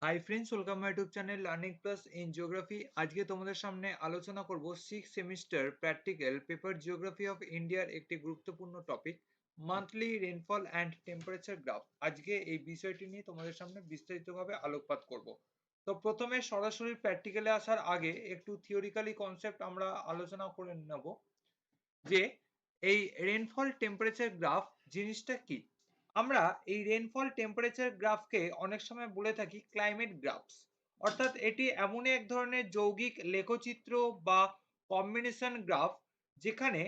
Hi friends, welcome my YouTube channel learning plus in geography. আজকে তোমাদের সামনে আলোচনা করব 6 semester practical paper geography of ইন্ডিয়ার একটি গুরুত্বপূর্ণ topic, monthly rainfall and temperature graph. আজকে এই বিষয়টি নিয়ে তোমাদের সামনে বিস্তারিতভাবে আলোকপাত করব। তো প্রথমে সরাসরি প্র্যাকটিক্যালে আসার আগে একটু থিওরিক্যালি কনসেপ্ট আমরা আলোচনা করে নেব যে এই রেনফল টেম্পারেচার গ্রাফ জিনিসটা কি। আমরা এই রেনফল টেম্পারেচার গ্রাফকে অনেক সময় বলে থাকি ক্লাইমেট গ্রাফস, অর্থাৎ এটি এমন এক ধরনের যৌগিক লেখচিত্র বা কম্বিনেশন গ্রাফ যেখানে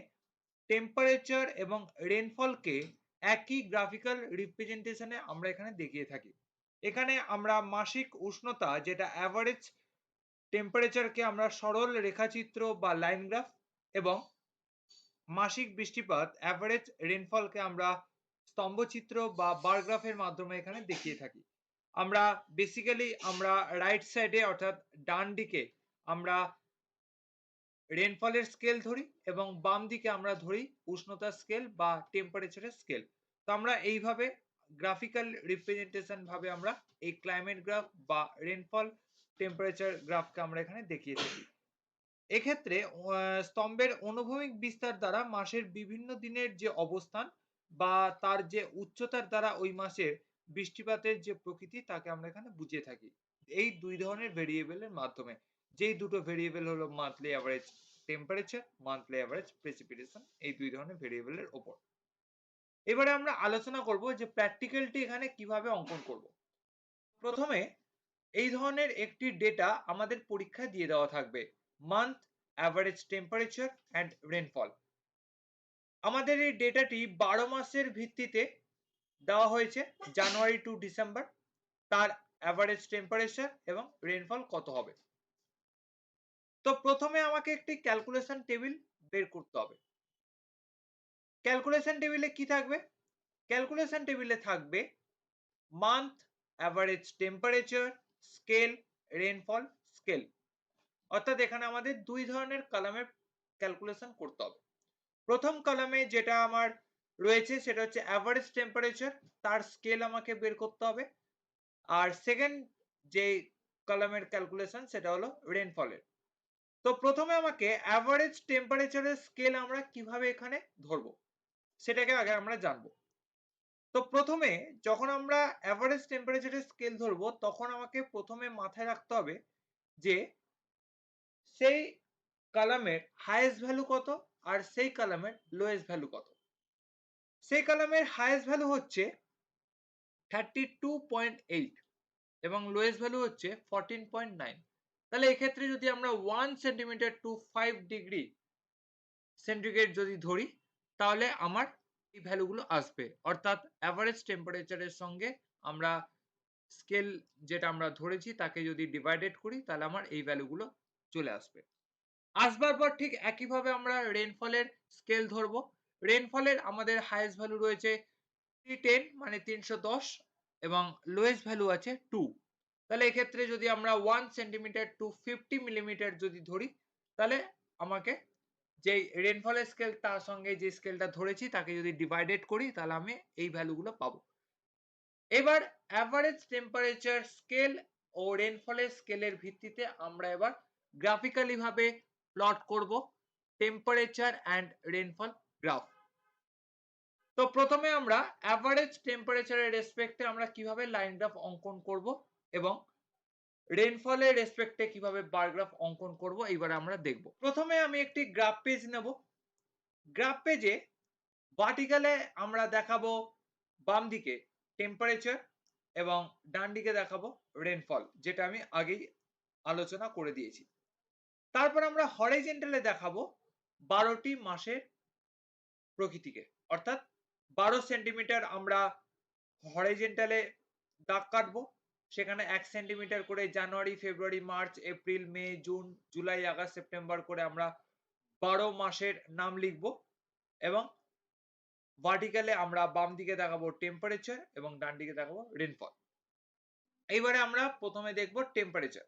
টেম্পারেচার এবং রেনফলকে একই গ্রাফিক্যাল রিপ্রেজেন্টেশনে আমরা এখানে দেখিয়ে থাকি। এখানে আমরা মাসিক উষ্ণতা যেটা অ্যাভারেজ টেম্পারেচারকে আমরা সরল রেখাচিত্র বা লাইন গ্রাফ এবং মাসিক বৃষ্টিপাত অ্যাভারেজ রেনফলকে আমরা স্তম্ভচিত্র বা বার গ্রাফের মাধ্যমে এখানে দেখিয়ে থাকি। আমরা বেসিক্যালি আমরা রাইট সাইডে অর্থাৎ ডান দিকে আমরা রেনফলের স্কেল ধরি এবং বাম দিকে আমরা ধরি উষ্ণতার স্কেল বা টেম্পারেচারের স্কেল। তো আমরা এইভাবে গ্রাফিক্যাল রিপ্রেজেন্টেশন ভাবে আমরা এই ক্লাইমেট গ্রাফ বা রেনফল টেম্পারেচার গ্রাফকে আমরা এখানে দেখিয়ে থাকি। এক্ষেত্রে স্তম্ভের অনুভূমিক বিস্তার দ্বারা মাসের বিভিন্ন দিনের যে অবস্থান বা তার যে উচ্চতার দ্বারা ওই মাসের বৃষ্টিপাতের যে প্রকৃতি তাকে আমরা এখানে বুঝিয়ে থাকি এই দুই ধরনের ভেরিয়েবলের মাধ্যমে। যেই দুটো ভেরিয়েবল হলো monthly average temperature, monthly average precipitation, এই দুই ধরনের ভেরিয়েবলের ওপর। এবারে আমরা আলোচনা করব যে প্র্যাকটিক্যালটি এখানে কিভাবে অঙ্কন করব। প্রথমে এই ধরনের একটি ডেটা আমাদের পরীক্ষায় দিয়ে দেওয়া থাকবে, month average temperature and rainfall. আমাদের এই ডেটাটি 12 মাসের ভিত্তিতে দেওয়া হয়েছে, জানুয়ারি টু ডিসেম্বর, তার অ্যাভারেজ টেম্পারেচার এবং রেনফল কত হবে। তো প্রথমে আমাকে একটি ক্যালকুলেশন টেবিল বের করতে হবে। ক্যালকুলেশন টেবিলে কি থাকবে? ক্যালকুলেশন টেবিলে থাকবে month average temperature scale, rainfall scale. অর্থাৎ এখানে আমাদের দুই ধরনের কলামের ক্যালকুলেশন করতে হবে। প্রথম কলামে যেটা আমার রয়েছে সেটা হচ্ছে অ্যাভারেজ টেম্পারেচার, তার স্কেল আমাকে বের করতে হবে। আর সেকেন্ড যে কলামের ক্যালকুলেশন সেটা হলো রেনফলের। তো প্রথমে আমাকে অ্যাভারেজ টেম্পারেচারের স্কেল আমরা কিভাবে এখানে ধরবো সেটাকে আগে আমরা জানবো। তো প্রথমে যখন আমরা অ্যাভারেজ টেম্পারেচারের স্কেল ধরবো তখন আমাকে প্রথমে মাথায় রাখতে হবে যে সেই কলামের হাইয়েস্ট ভ্যালু কত আর সেই কলামের লোয়েস্ট ভ্যালু কত। সেই কলামের হাইয়েস্ট ভ্যালু হচ্ছে 32.8 এবং লোয়েস্ট ভ্যালু হচ্ছে 14.9। তাহলে এক্ষেত্রে যদি আমরা 1 সেন্টিমিটার টু 5 ডিগ্রি সেন্টিগ্রেড যদি ধরি তাহলে আমার এই ভ্যালুগুলো আসবে। অর্থাৎ অ্যাভারেজ টেম্পারেচারের সঙ্গে আমরা স্কেল যেটা আমরা ধরেছি তাকে যদি ডিভাইডেড করি তাহলে আমার এই ভ্যালুগুলো চলে আসবে। আসবার পর ঠিক একইভাবে আমরা রেনফলের স্কেল ধরবো। রেনফলের আমাদের হাইয়েস্ট ভ্যালু রয়েছে 310 মানে 310 এবং লোয়েস্ট ভ্যালু আছে 2। তাহলে এক্ষেত্রে যদি আমরা 1 সেন্টিমিটার টু 50 মিলিমিটার যদি ধরি তাহলে আমাকে যে রেনফলের স্কেল তার সঙ্গে যে স্কেলটা ধরেছি তাকে যদি ডিভাইডেড করি তাহলে আমি এই ভ্যালুগুলো পাবো। এবার অ্যাভারেজ টেম্পারেচার স্কেল ও রেনফলের স্কেলের ভিত্তিতে আমরা এবার গ্রাফিক্যালি ভাবে প্লট করব টেম্পারেচার অ্যান্ড রেনফল গ্রাফ। তো প্রথমে আমরা অ্যাভারেজ টেম্পারেচারের রেসপেক্টে আমরা কিভাবে লাইন গ্রাফ অঙ্কন করব এবং রেনফলের রেসপেক্টে কিভাবে বার গ্রাফ অঙ্কন করব এইবার আমরা দেখব। প্রথমে আমি একটি গ্রাফ পেজ নেব। গ্রাফ পেজে ভার্টিক্যালে আমরা দেখাবো বাম দিকে টেম্পারেচার এবং ডান দিকে দেখাবো রেনফল, যেটা আমি আগেই আলোচনা করে দিয়েছি। তারপর আমরা হরাইজন্টালে দেখাবো 12টি মাসের প্রকৃতিকে, অর্থাৎ 12 সেন্টিমিটার আমরা হরাইজন্টালে দাগ কাটবো। সেখানে 1 সেন্টিমিটার করে জানুয়ারি, ফেব্রুয়ারি, মার্চ, এপ্রিল, মে, জুন, জুলাই, আগস্ট, সেপ্টেম্বর করে আমরা 12 মাসের নাম লিখব এবং ভার্টিক্যালে আমরা বাম দিকে দেখাবো টেম্পারেচার এবং ডান দিকে দেখাবো রেনফল। এইবারে আমরা প্রথমে দেখব টেম্পারেচার।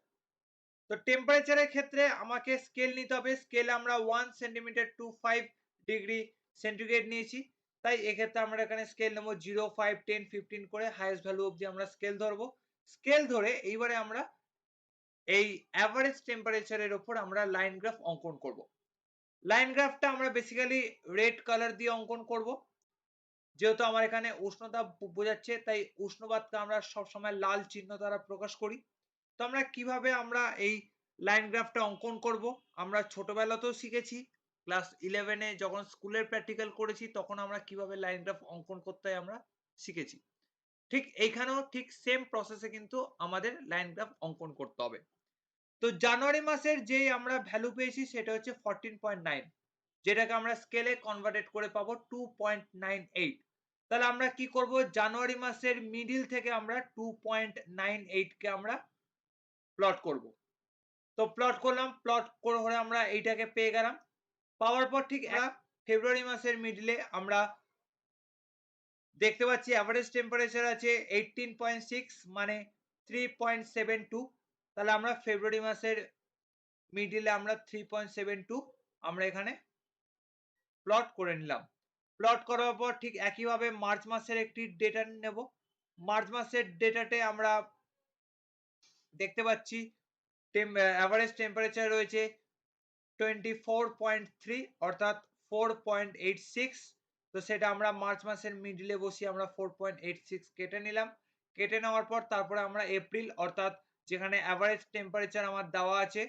তো টেম্পারেচারের ক্ষেত্রে আমাকে স্কেল নিতে হবে। স্কেল আমরা 1 সেন্টিমিটার টু 5 ডিগ্রি সেন্টিগ্রেড নিয়েছি, তাই এক্ষেত্রে আমরা এখানে স্কেল নেব 0, 5, 10, 15 করে হাইয়েস্ট ভ্যালু অবধি আমরা স্কেল ধরবো স্কেল ধরে এইবারে আমরা এই অ্যাভারেজ টেম্পারেচারের ওপর আমরা লাইন গ্রাফ অঙ্কন করব। লাইন গ্রাফটা আমরা বেসিক্যালি রেড কালার দিয়ে অঙ্কন করব। যেহেতু আমার এখানে উষ্ণতা বোঝাচ্ছে, তাই উষ্ণবাতকে আমরা সবসময় লাল চিহ্ন দ্বারা প্রকাশ করি। তো আমরা কিভাবে আমরা এই লাইন গ্রাফটা অঙ্কন করব, আমরা ছোটবেলাতেও শিখেছি। ক্লাস 11 এ যখন স্কুলের প্র্যাকটিক্যাল করেছি তখন আমরা কিভাবে লাইন গ্রাফ অঙ্কন করতে হয় আমরা শিখেছি। ঠিক এইখানেও ঠিক সেম প্রসেসে কিন্তু আমাদের লাইন গ্রাফ অঙ্কন করতে হবে। তো জানুয়ারি মাসের যেই আমরা ভ্যালু পেয়েছি সেটা হচ্ছে 14.9, যেটাকে আমরা স্কেলে কনভার্টেড করে পাবো 2.98। তাহলে আমরা কি করব, জানুয়ারি মাসের মিডিল থেকে আমরা 2.98 কে আমরা প্লট করব। তো প্লট করলাম, প্লট করে আমরা এইটাকে পেয়ে গেলাম। পাওয়ার পর ঠিক ফেব্রুয়ারি মাসের মিডলে আমরা দেখতে পাচ্ছি অ্যাভারেজ টেম্পারেচার আছে 18.6 মানে 3.72। তাহলে আমরা ফেব্রুয়ারি মাসের মিডিলে আমরা 3.72 আমরা এখানে প্লট করে নিলাম। প্লট করার পর ঠিক একইভাবে মার্চ মাসের একটি ডেটা নেব। মার্চ মাসের ডেটাতে আমরা দেখতে পাচ্ছি অ্যাভারেজ টেম্পারেচার রয়েছে 24.3 অর্থাৎ 4.86। তো সেটা আমরা মার্চ মাসের মিডলে বসিয়ে আমরা 4.86 কেটে নিলাম। কেটে নেওয়ার পর তারপরে আমরা এপ্রিল অর্থাৎ যেখানে অ্যাভারেজ টেম্পারেচার আমার দেওয়া আছে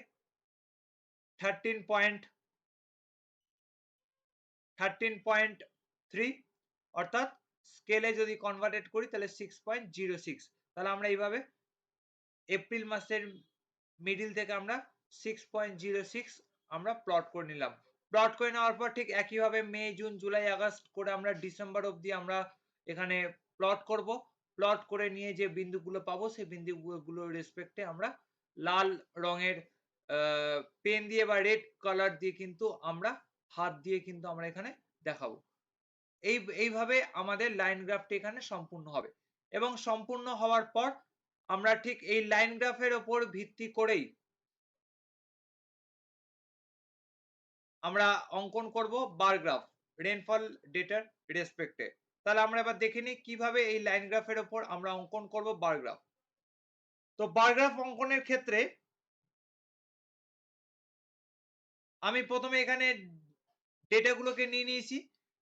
13.3 অর্থাৎ স্কেলে যদি কনভার্টেড করি তাহলে 6.06। তাহলে আমরা এইভাবে এপ্রিল মাসের মিডিল থেকে আমরা 6.06 আমরা প্লট করে নিলাম। প্লট করে নেওয়ার পর ঠিক একইভাবে মে, জুন, জুলাই, আগস্ট করে আমরা ডিসেম্বর অবধি আমরা এখানে প্লট করব। প্লট করে নিয়ে যে বিন্দুগুলো পাবো সেই বিন্দুগুলোর রেসপেক্টে আমরা লাল রঙের পেন দিয়ে বা রেড কালার দিয়ে কিন্তু আমরা হাত দিয়ে কিন্তু আমরা এখানে দেখাবো। এইভাবে আমাদের লাইন গ্রাফটি এখানে সম্পূর্ণ হবে এবং সম্পূর্ণ হওয়ার পর আমরা ঠিক এই লাইন গ্রাফের ওপর ভিত্তি করেই আমরা অঙ্কন করব বার গ্রাফ রেনফল ডেটার রেসপেক্টে। তাহলে আমরা এবার দেখে নিই কিভাবে এই লাইন গ্রাফের ওপর আমরা অঙ্কন করব বার গ্রাফ। তো বার গ্রাফ অঙ্কনের ক্ষেত্রে আমি প্রথমে এখানে ডেটাগুলোকে নিয়ে নিয়েছি,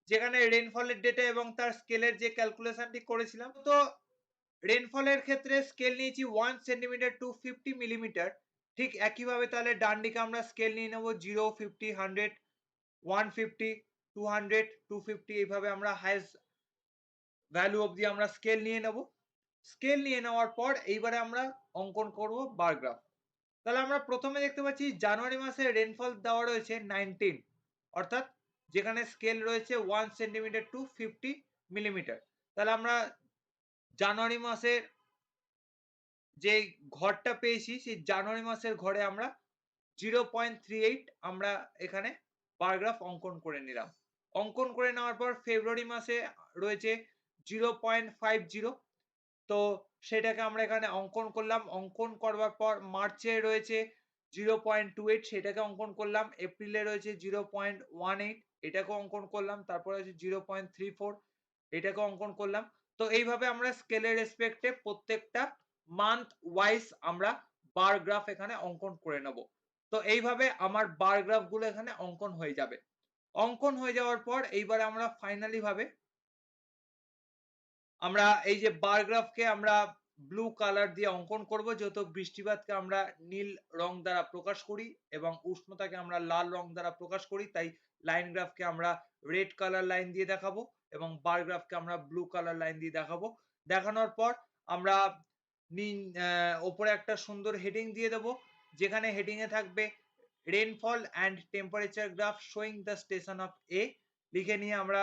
যেখানে রেনফলের ডেটা এবং তার স্কেলের যে ক্যালকুলেশনটি করেছিলাম। তো রেনফলের ক্ষেত্রে স্কেল নিয়েছি 1 সেন্টিমিটার টু 50 মিলিমিটার। ঠিক একইভাবে তাহলে ডান দিকে আমরা স্কেল নিয়ে নেব 0, 50, 100, 150, 200, 250 এইভাবে আমরা হাইয়েস্ট ভ্যালু অবধি আমরা স্কেল নিয়ে নেব। স্কেল নিয়ে নেওয়ার পর এইবারে আমরা অঙ্কন করব বার গ্রাফ। তাহলে আমরা প্রথমে দেখতে পাচ্ছি জানুয়ারি মাসে রেনফল দেওয়া রয়েছে 19 অর্থাৎ যেখানে স্কেল রয়েছে 1 সেন্টিমিটার টু 50 মিলিমিটার। তাহলে আমরা জানুয়ারি মাসের যে ঘরটা পেয়েছি সেই জানুয়ারি মাসের ঘরে আমরা 0.38 আমরা এখানে বার গ্রাফ অঙ্কন করে নিলাম। অঙ্কন করে নেওয়ার পর ফেব্রুয়ারি মাসে রয়েছে 0.50। তো সেটাকে আমরা এখানে অঙ্কন করলাম। অঙ্কন করবার পর মার্চে রয়েছে 0.28 সেটাকে অঙ্কন করলাম। এপ্রিলে রয়েছে 0.18 এটাকেও অঙ্কন করলাম। তারপরে আছে 0.34 এটাকেও অঙ্কন করলাম। তো এইভাবে আমরা স্কেলের রেসপেক্টে প্রত্যেকটা মান্থ ওয়াইজ আমরা বার গ্রাফ এখানে অঙ্কন করে নেব। তো এইভাবে আমার বার গ্রাফ গুলো এখানে অঙ্কন হয়ে যাবে। অঙ্কন হয়ে যাওয়ার পর এইবারে আমরা ফাইনালি ভাবে আমরা এই যে বার গ্রাফকে আমরা ব্লু কালার দিয়ে অঙ্কন করব, যেহেতু বৃষ্টিপাতকে আমরা নীল রং দ্বারা প্রকাশ করি এবং উষ্ণতাকে আমরা লাল রং দ্বারা প্রকাশ করি, তাই লাইন গ্রাফকে আমরা রেড কালার লাইন দিয়ে দেখাবো এবং বার গ্রাফকে আমরা ব্লু কালার লাইন দিয়ে দেখাবো। দেখানোর পর আমরা ওপরে একটা সুন্দর হেডিং দিয়ে দেব, যেখানে হেডিং এ থাকবে rainfall and temperature graph showing the station of A. লিখে নিয়ে আমরা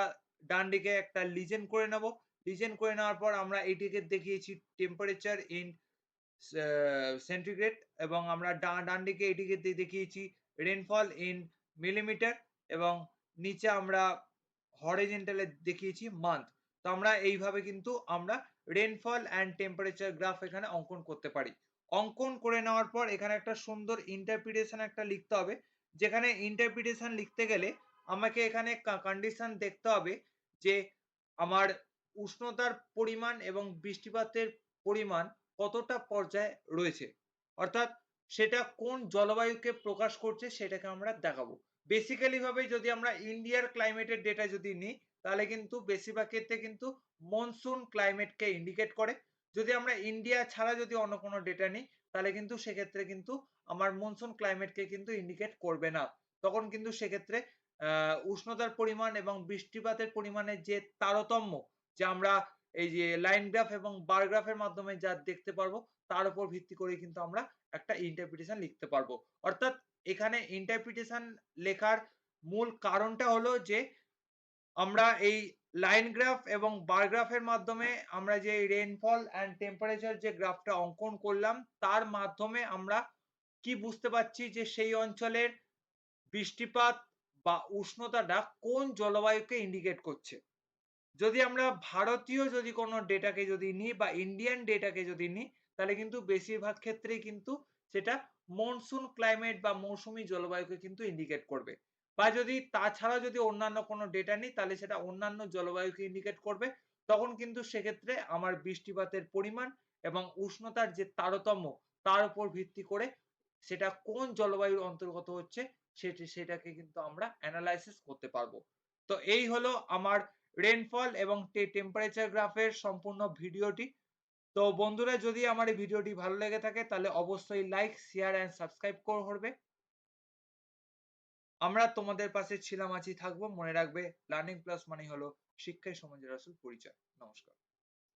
ডান দিকে একটা লিজেন্ড করে নেব। লিজেন্ড করে নেওয়ার পর আমরা এটিকে দেখিয়েছি টেম্পারেচার ইন সেন্টিগ্রেড এবং আমরা ডান দিকে এটিকে দেখিয়েছি রেনফল ইন মিলিমিটার এবং নিচে আমরা হরিজন্টালে দেখিয়েছি মান্থ। তো আমরা এইভাবে কিন্তু আমরা রেনফল অ্যান্ড টেম্পারেচার গ্রাফ এখানে অঙ্কন করতে পারি। অঙ্কন করে নেওয়ার পর এখানে একটা সুন্দর ইন্টারপ্রিটেশন একটা লিখতে হবে, যেখানে ইন্টারপ্রিটেশন লিখতে গেলে আমাকে এখানে কন্ডিশন দেখতে হবে যে আমার উষ্ণতার পরিমাণ এবং বৃষ্টিপাতের পরিমাণ কতটা পর্যায়ে রয়েছে, অর্থাৎ সেটা কোন জলবায়ুকে প্রকাশ করছে সেটাকে আমরা দেখাবো। বেসিক্যালি ভাবে যদি আমরা ইন্ডিয়ার ক্লাইমেটের ডেটা যদি নিই তাহলে কিন্তু বেশিরভাগ ক্ষেত্রে কিন্তু মনসুন ক্লাইমেটকে ইন্ডিকেট করে। যদি আমরা ইন্ডিয়া ছাড়া যদি অন্য কোনো ডেটা নিই তাহলে কিন্তু সেক্ষেত্রে কিন্তু আমার মনসুন ক্লাইমেটকে কিন্তু ইন্ডিকেট করবে না। তখন কিন্তু সেক্ষেত্রে উষ্ণতার পরিমাণ এবং বৃষ্টিপাতের পরিমাণের যে তারতম্য, যে আমরা এই যে লাইন গ্রাফ এবং বার গ্রাফের মাধ্যমে যা দেখতে পারবো তার উপর ভিত্তি করে কিন্তু আমরা একটা ইন্টারপ্রিটেশন লিখতে পারবো। অর্থাৎ এখানে ইন্টারপ্রিটেশন লেখার মূল কারণটা হলো যে আমরা এই লাইন গ্রাফ এবং বার গ্রাফের মাধ্যমে আমরা যে রেইনফল অ্যান্ড টেম্পারেচার যে গ্রাফটা অঙ্কন করলাম তার মাধ্যমে আমরা কি বুঝতে পারছি যে সেই অঞ্চলের বৃষ্টিপাত বা উষ্ণতাটা কোন জলবায়ুকে ইন্ডিকেট করছে। যদি আমরা ভারতীয় যদি কোনো ডেটাকে যদি নিই বা ইন্ডিয়ান ডেটাকে যদি নিই তাহলে কিন্তু বেশিরভাগ ক্ষেত্রেই কিন্তু সেটা মনসুন ক্লাইমেট বা মৌসুমী জলবায়ুকে কিন্তু ইন্ডিকেট করবে। বা যদি তাছাড়া যদি অন্যান্য কোনো ডেটা নিই তাহলে সেটা অন্যান্য জলবায়ুকে ইন্ডিকেট করবে। তখন কিন্তু সেক্ষেত্রে আমার বৃষ্টিপাতের পরিমাণ এবং উষ্ণতার যে তারতম্য তার উপর ভিত্তি করে সেটা কোন জলবায়ুর অন্তর্গত হচ্ছে সেটাকে কিন্তু আমরা অ্যানালাইসিস করতে পারবো। তো এই হলো আমার রেনফল এবং টেম্পারেচার গ্রাফের সম্পূর্ণ ভিডিওটি। তো বন্ধুরা যদি আমার এই ভিডিওটি ভালো লেগে থাকে তাহলে অবশ্যই লাইক শেয়ার অ্যান্ড সাবস্ক্রাইব করবে। আমরা তোমাদের পাশে ছিলাম আছি থাকবো। মনে রাখবে লার্নিং প্লাস মানে হলো শিক্ষাই সমাজের আসল পরিচয়। নমস্কার।